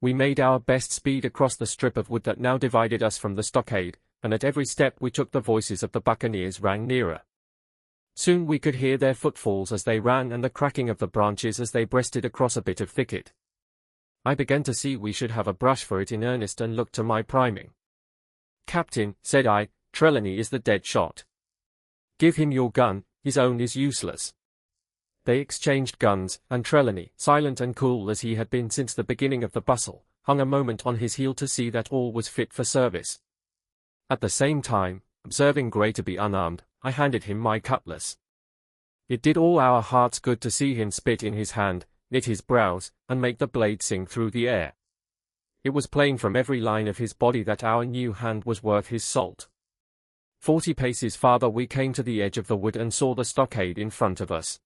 We made our best speed across the strip of wood that now divided us from the stockade, and at every step we took the voices of the buccaneers rang nearer. Soon we could hear their footfalls as they ran and the cracking of the branches as they breasted across a bit of thicket. I began to see we should have a brush for it in earnest and looked to my priming. "Captain," said I, "Trelawney is the dead shot. Give him your gun, his own is useless." They exchanged guns, and Trelawney, silent and cool as he had been since the beginning of the bustle, hung a moment on his heel to see that all was fit for service. At the same time, observing Grey to be unarmed, I handed him my cutlass. It did all our hearts good to see him spit in his hand, knit his brows, and make the blade sing through the air. It was plain from every line of his body that our new hand was worth his salt. 40 paces farther we came to the edge of the wood and saw the stockade in front of us.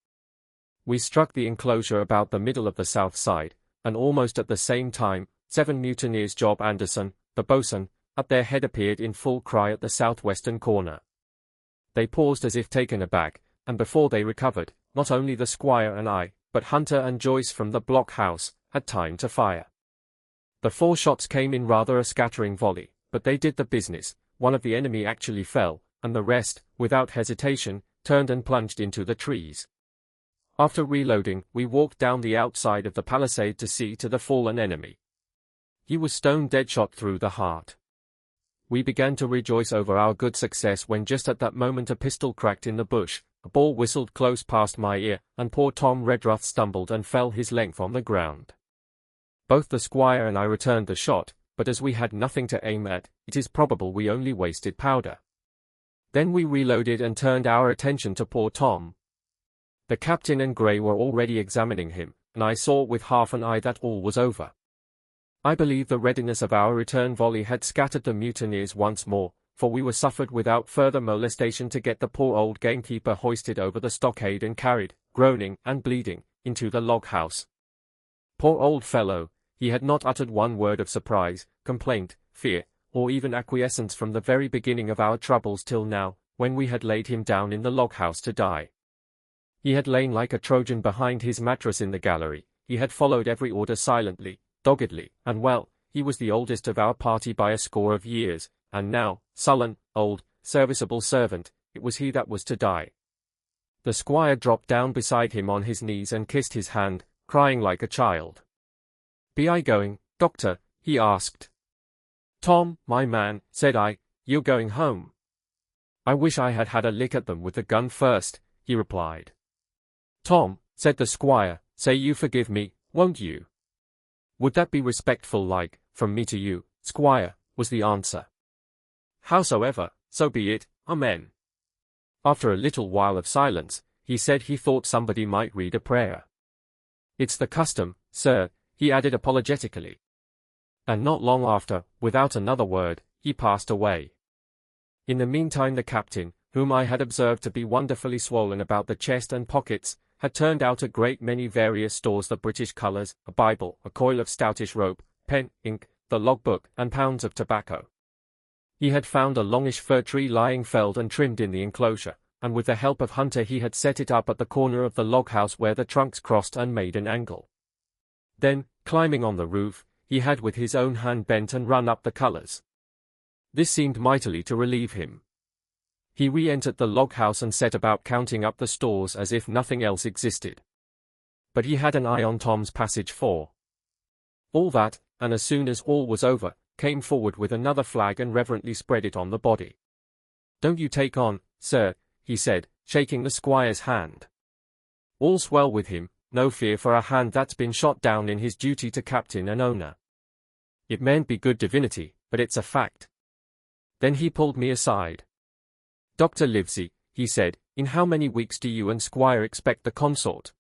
We struck the enclosure about the middle of the south side, and almost at the same time, 7 mutineers Job Anderson, the boatswain, at their head appeared in full cry at the southwestern corner. They paused as if taken aback, and before they recovered, not only the squire and I, but Hunter and Joyce from the blockhouse, had time to fire. The 4 shots came in rather a scattering volley, but they did the business. One of the enemy actually fell, and the rest, without hesitation, turned and plunged into the trees. After reloading, we walked down the outside of the palisade to see to the fallen enemy. He was stone dead shot through the heart. We began to rejoice over our good success when just at that moment a pistol cracked in the bush, a ball whistled close past my ear, and poor Tom Redruth stumbled and fell his length on the ground. Both the squire and I returned the shot, but as we had nothing to aim at, it is probable we only wasted powder. Then we reloaded and turned our attention to poor Tom. The captain and Grey were already examining him, and I saw with half an eye that all was over. I believe the readiness of our return volley had scattered the mutineers once more, for we were suffered without further molestation to get the poor old gamekeeper hoisted over the stockade and carried, groaning and bleeding, into the log house. Poor old fellow, he had not uttered one word of surprise, complaint, fear, or even acquiescence from the very beginning of our troubles till now, when we had laid him down in the log house to die. He had lain like a Trojan behind his mattress in the gallery, he had followed every order silently, doggedly, and well, he was the oldest of our party by a score of years, and now, sullen, old, serviceable servant, it was he that was to die. The squire dropped down beside him on his knees and kissed his hand, crying like a child. "Be I going, doctor?" he asked. "Tom, my man," said I, "you're going home." "I wish I had had a lick at them with the gun first," he replied. "Tom," said the squire, "say you forgive me, won't you?" "Would that be respectful like, from me to you, squire?" was the answer. "Howsoever, so be it, amen." After a little while of silence, he said he thought somebody might read a prayer. "It's the custom, sir," he added apologetically. And not long after, without another word, he passed away. In the meantime the captain, whom I had observed to be wonderfully swollen about the chest and pockets, had turned out a great many various stores, the British colours, a Bible, a coil of stoutish rope, pen, ink, the logbook, and pounds of tobacco. He had found a longish fir tree lying felled and trimmed in the enclosure, and with the help of Hunter he had set it up at the corner of the log house where the trunks crossed and made an angle. Then, climbing on the roof, he had with his own hand bent and run up the colours. This seemed mightily to relieve him. He re-entered the log house and set about counting up the stores as if nothing else existed. But he had an eye on Tom's passage for all that, and as soon as all was over, came forward with another flag and reverently spread it on the body. "Don't you take on, sir," he said, shaking the squire's hand. "All's well with him, no fear for a hand that's been shot down in his duty to captain and owner. It mayn't be good divinity, but it's a fact." Then he pulled me aside. "Doctor Livesy," he said, "in how many weeks do you and squire expect the consort?"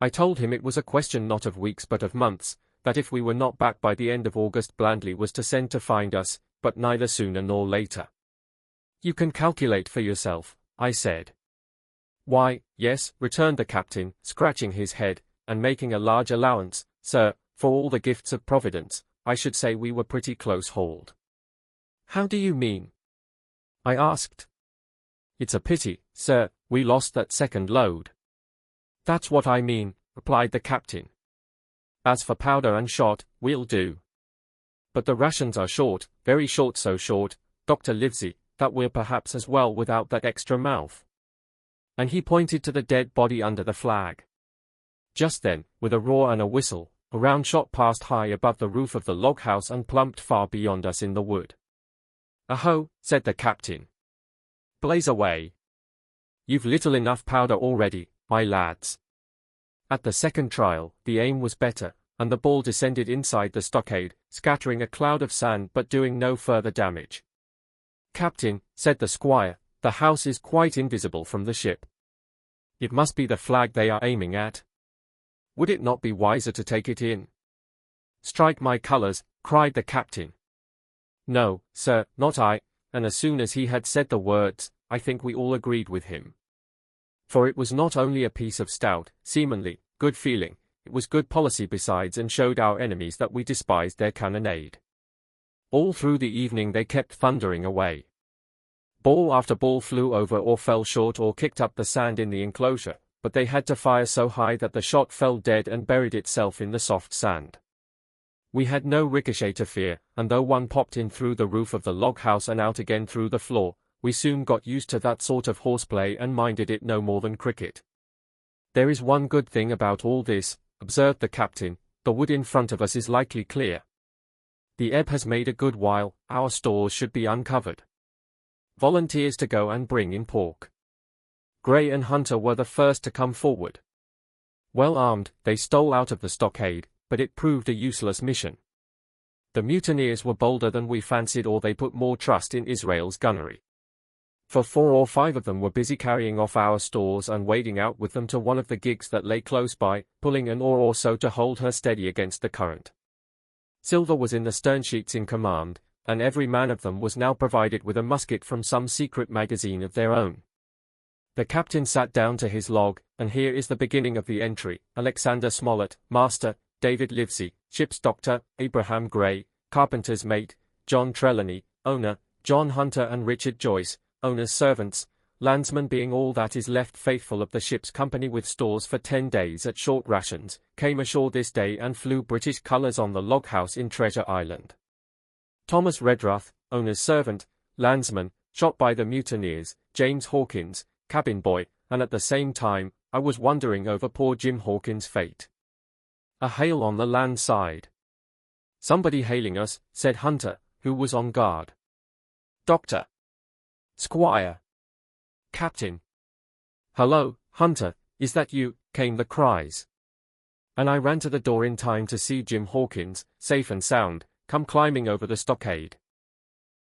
I told him it was a question not of weeks but of months, that if we were not back by the end of August Blandley was to send to find us, but neither sooner nor later. "You can calculate for yourself," I said. "Why, yes," returned the captain, scratching his head, and making a large allowance, "sir, for all the gifts of Providence, I should say we were pretty close-hauled." "How do you mean?" I asked. "It's a pity, sir, we lost that second load." "That's what I mean," replied the captain. As for powder and shot, we'll do. But the rations are short, very short, so short, Dr. Livesy, that we're perhaps as well without that extra mouth. And he pointed to the dead body under the flag. Just then, with a roar and a whistle, a round shot passed high above the roof of the log house and plumped far beyond us in the wood. "Aho," said the captain. "Blaze away. You've little enough powder already, my lads." At the second trial, the aim was better, and the ball descended inside the stockade, scattering a cloud of sand but doing no further damage. "Captain," said the squire, "the house is quite invisible from the ship. It must be the flag they are aiming at. Would it not be wiser to take it in?" "Strike my colours," cried the captain. "No, sir, not I," and as soon as he had said the words, I think we all agreed with him. For it was not only a piece of stout, seamanly, good feeling, it was good policy besides, and showed our enemies that we despised their cannonade. All through the evening they kept thundering away. Ball after ball flew over or fell short or kicked up the sand in the enclosure, but they had to fire so high that the shot fell dead and buried itself in the soft sand. We had no ricochet to fear, and though one popped in through the roof of the log house and out again through the floor, we soon got used to that sort of horseplay and minded it no more than cricket. "There is one good thing about all this," observed the captain, "the wood in front of us is likely clear. The ebb has made a good while, our stores should be uncovered. Volunteers to go and bring in pork." Gray and Hunter were the first to come forward. Well armed, they stole out of the stockade, but it proved a useless mission. The mutineers were bolder than we fancied, or they put more trust in Israel's gunnery. For 4 or 5 of them were busy carrying off our stores and wading out with them to one of the gigs that lay close by, pulling an oar or so to hold her steady against the current. Silver was in the stern sheets in command, and every man of them was now provided with a musket from some secret magazine of their own. The captain sat down to his log, and here is the beginning of the entry: Alexander Smollett, master; David Livesy, ship's doctor; Abraham Gray, carpenter's mate; John Trelawney, owner; John Hunter and Richard Joyce, owner's servants; landsmen being all that is left faithful of the ship's company with stores for 10 days at short rations, came ashore this day and flew British colours on the log house in Treasure Island. Thomas Redruth, owner's servant; landsman, shot by the mutineers; James Hawkins, cabin boy, and at the same time, I was wondering over poor Jim Hawkins' fate. A hail on the land side. "Somebody hailing us," said Hunter, who was on guard. "Doctor." "Squire." "Captain." "Hello, Hunter, is that you?" came the cries. And I ran to the door in time to see Jim Hawkins, safe and sound, come climbing over the stockade.